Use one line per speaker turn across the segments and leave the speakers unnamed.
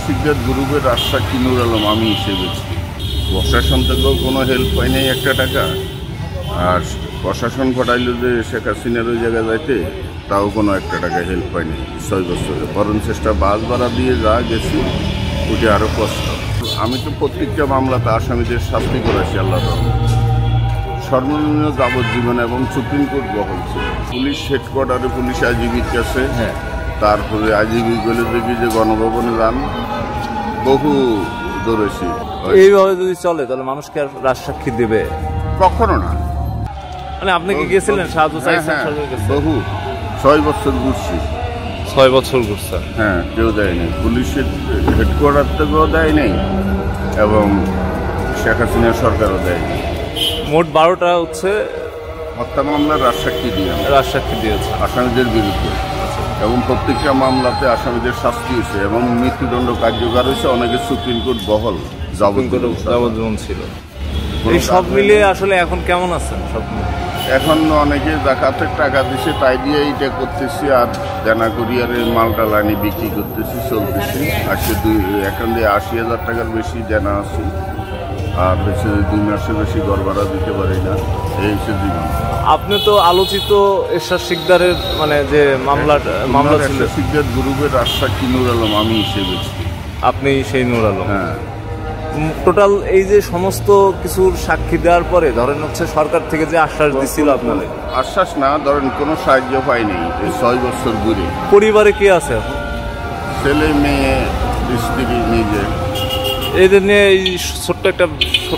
শিকদার গ্রুপের রাজশাক্ষী নূর আলম আমি হিসেবে প্রশাসন থেকেও কোনো হেল্প পাই নাই একটা টাকা, আর প্রশাসন ঘটাইল যে শেখ হাসিনার ওই জায়গায় যাইতে, তাও কোনো একটা টাকা হেল্প পাইনি 6 বছরে। বরং চেষ্টা বাস ভাড়া দিয়ে যা গেছি ওটা আরও কষ্ট। আমি তো প্রত্যেকটা মামলাতে আসামিদের শাস্তি করেছি আল্লাহ সর্বনিম্ন যাবজ্জীবন এবং সুপ্রিম কোর্ট বহল ছিল। পুলিশ হেডকোয়ার্টারে পুলিশ আইজিবির কাছে, তারপরে আইজিবি গেলে দেখি যে গণভবনে যান, বহু দৌড়েছি।
এইভাবে যদি চলে তাহলে মানুষকে আর রাজসাক্ষী দেবে?
কখনো না।
মানে আপনি কি গেছিলেন সাহায্য চাইছেন?
বহু 6 বছর ঘুরছি।
6 বছর ঘুরছেন?
হ্যাঁ, কেউ দেয়নি। পুলিশের হেডকোয়ার্টার থেকেও দেয় নাই এবং শেখ হাসিনা সরকারও দেয়নি।
মোট 12টা হচ্ছে
হত্যা মামলার রাজসাক্ষী
দিয়েছে
আসামিদের বিরুদ্ধে, এবং প্রত্যেকটা মামলাতে আসামিদের শাস্তি হয়েছে এবং মৃত্যুদণ্ড কার্যকর হয়েছে। অনেকে সুপ্রিম কোর্ট বহল
যাবজ্জীবন ছিল। এই সব মিলিয়ে আসলে এখন কেমন আছেন? সব
এখন অনেকে জাকাতের টাকা দিছে, তাই দিয়ে এইটা করতেছি, আর দেনা কুরিয়ারের মালটা লাইনে বিক্রি করতেছি, চলতেছি। আজকে এখান দিয়ে 80,000 টাকার বেশি দেনা আছে, আর হচ্ছে 2 মাসের বেশি ঘর ভাড়া দিতে পারি না। এই হচ্ছে জীবন।
আপনি তো আলোচিত এরশাদ শিকদারের মানে যে মামলা ছিল,
শিকদার গ্রুপের রাজশাক্ষী নূর আলম আমি হিসেবে।
আপনি সেই নূর আলম?
হ্যাঁ।
টোটাল এই যে সমস্ত কিছুর সাক্ষী দেওয়ার পরে ধরেন হচ্ছে সরকার থেকে যে আশ্বাস দিচ্ছিল আপনাদের?
আশ্বাস না, ধরেন কোনো সাহায্য পাইনি এই 6 বছর ঘুরে।
পরিবারে কে আছে?
ছেলে, মেয়ে, স্ত্রী, নিজে।
এদের নিয়ে এই ছোট্ট একটা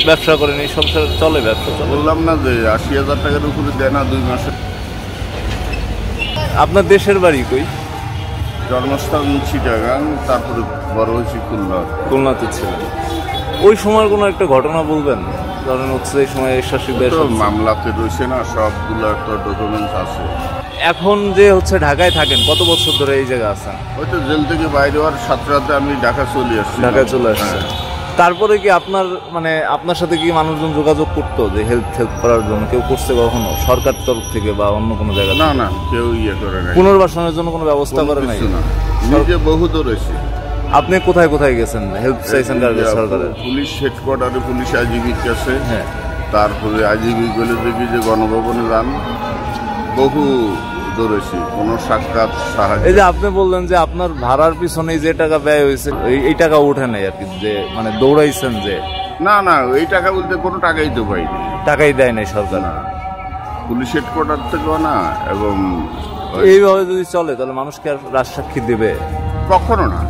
ব্যবসা করেন, এই সংসার চলে? ব্যবসা
বললাম না যে 80,000 টাকার উপরে দেনা 2 মাসে।
আপনার দেশের বাড়ি কই?
জন্মস্থান চিটাগাং, তারপরে বড় হয়েছি খুলনাতে ছিলেন।
ওই সময় কোনো একটা ঘটনা বলবেন? ধরেন হচ্ছে এই সময় এরশাদ শিকদার
মামলাতে রয়েছে না, সবগুলো তো ডকুমেন্টস আছে।
এখন যে হচ্ছে ঢাকায় থাকেন, কত বছর ধরে এই জায়গায় আছেন?
হয়তো জেল থেকে বাইরে হওয়ার 7 রাতে আমি ঢাকা চলে আসছি।
ঢাকায় চলে আসছেন। তারপরে কি আপনার মানে আপনার সাথে কি মানুষজন যোগাযোগ করতো যে হেল্প করার জন্য? কেউ করছে কখনো সরকার তরফ থেকে বা অন্য কোনো জায়গায়?
না, কেউ করে না।
পুনর্বাসনের জন্য কোনো ব্যবস্থা করে নাই?
নিজে বহু দৌড়েছি।
আপনি কোথায় কোথায় গেছেন, হেল্প চাইছেন কার কাছে? সরকারের
পুলিশ হেডকোয়ার্টারে পুলিশ আইজিবির কাছে,
হ্যাঁ,
তারপরে আইজিবি গেলে দেখি যে গণভবনে যান, বহু দৌড়েছি, কোনো সাক্ষাৎ সাহায্য।
এই যে আপনি বললেন যে আপনার ভাড়ার পিছনে যে টাকা ব্যয় হয়েছে এই টাকা ওঠে নাই আর কি, যে মানে দৌড়াইছেন যে?
না, এই টাকা বলতে কোনো টাকাই তো পাইনি।
টাকাই দেয় নাই সরকার?
না, পুলিশ হেডকোয়ার্টার থেকেও না। এবং
এইভাবে যদি চলে তাহলে মানুষকে আর রাজসাক্ষী দেবে?
কখনো না।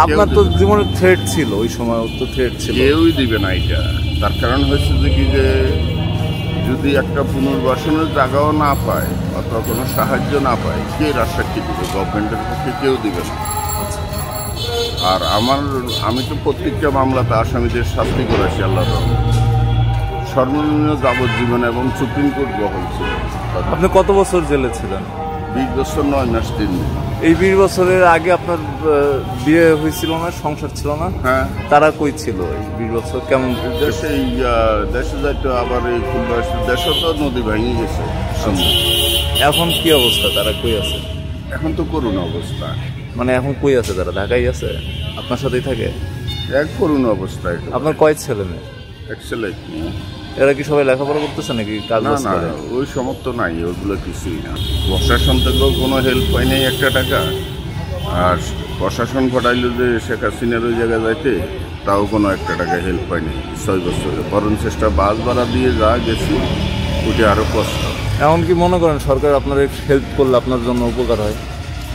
আপনার তো জীবনের থ্রেট ছিল, ওই সময় তো থ্রেট ছিল।
কেউই দিবে না এটা। তার কারণ হচ্ছে যে কি, যে যদি একটা পুনর্বাসনের জায়গাও না পায় অথবা কোনো সাহায্য না পায়, কে রাজসাক্ষী দিবে? গভর্নমেন্টের পক্ষে কেউ দিবে না। আর আমি তো প্রত্যেকটা মামলাতে আসামিদের শাস্তি করেছি আল্লাহ সর্বনিম্ন যাবজ্জীবন এবং সুপ্রিম কোর্ট বহল ছিল।
আপনি কত বছর জেলে ছিলেন?
20 বছর 9 মাস 3 দিন।
এই 20 বছরের আগে আপনার বিয়ে হয়েছিল না, সংসার ছিল না?
হ্যাঁ।
তারা কই ছিল এই 20 বছর? কেমন
দেশে যাইতো, আবার এই দেশে তো নদী ভেঙে গেছে।
এখন কি অবস্থা? তারা কই আছে?
এখন তো করুণ অবস্থা।
মানে এখন কই আছে তারা? ঢাকায় আছে? আপনার সাথেই থাকে?
এক করুণ অবস্থায়।
আপনার কয় ছেলে মেয়ে?
এক ছেলে।
এরা কি সবাই লেখাপড়া করতেছে নাকি কাজ?
না, ওই সমস্ত নাই, ওইগুলো কিছুই না। প্রশাসন থেকেও কোনো হেল্প পাই নাই একটা টাকা, আর প্রশাসন ঘটাইল যে শেখ হাসিনার ওই জায়গায় যাইতে, তাও কোনো একটা টাকা হেল্প পাইনি 6 বছরে। বরং চেষ্টা বাস ভাড়া দিয়ে যা গেছি ওটা আরও কষ্ট।
এমন কি মনে করেন সরকার আপনার হেল্প করলে আপনার জন্য উপকার হয়?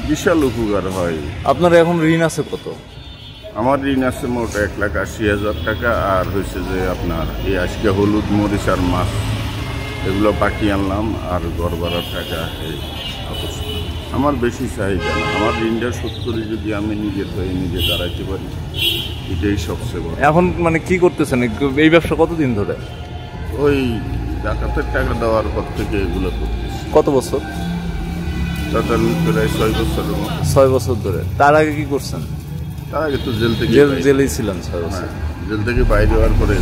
বিশাল উপকার হয়।
আপনার এখন ঋণ আছে কত?
আমার ঋণ আছে মোট 1,80,000 টাকা। আর হয়েছে যে আপনার এই আজকে হলুদ, মরিচ আর মাছ এগুলো বাকি আনলাম, আর ঘর ভাড়ার টাকা। এই অবস্থা। আমার বেশি চাহিদা না। আমার ঋণটা শোধ করে যদি আমি নিজের হয়ে নিজে দাঁড়াইতে পারি, এটাই সবচেয়ে বড়।
এখন মানে কি করতেছেন এই ব্যবসা কতদিন ধরে?
ওই ডাকাতের টাকা দেওয়ার পর থেকে এগুলো করতেছি।
কত বছর?
প্রায় 6 বছরের মতো।
6 বছর ধরে। তার আগে কি করছেন?
তার আগে তো জেলেই ছিলেন 6 বছর।
জেলেই ছিলেন 6 বছর।
জেল থেকে বাইরে হওয়ার পরে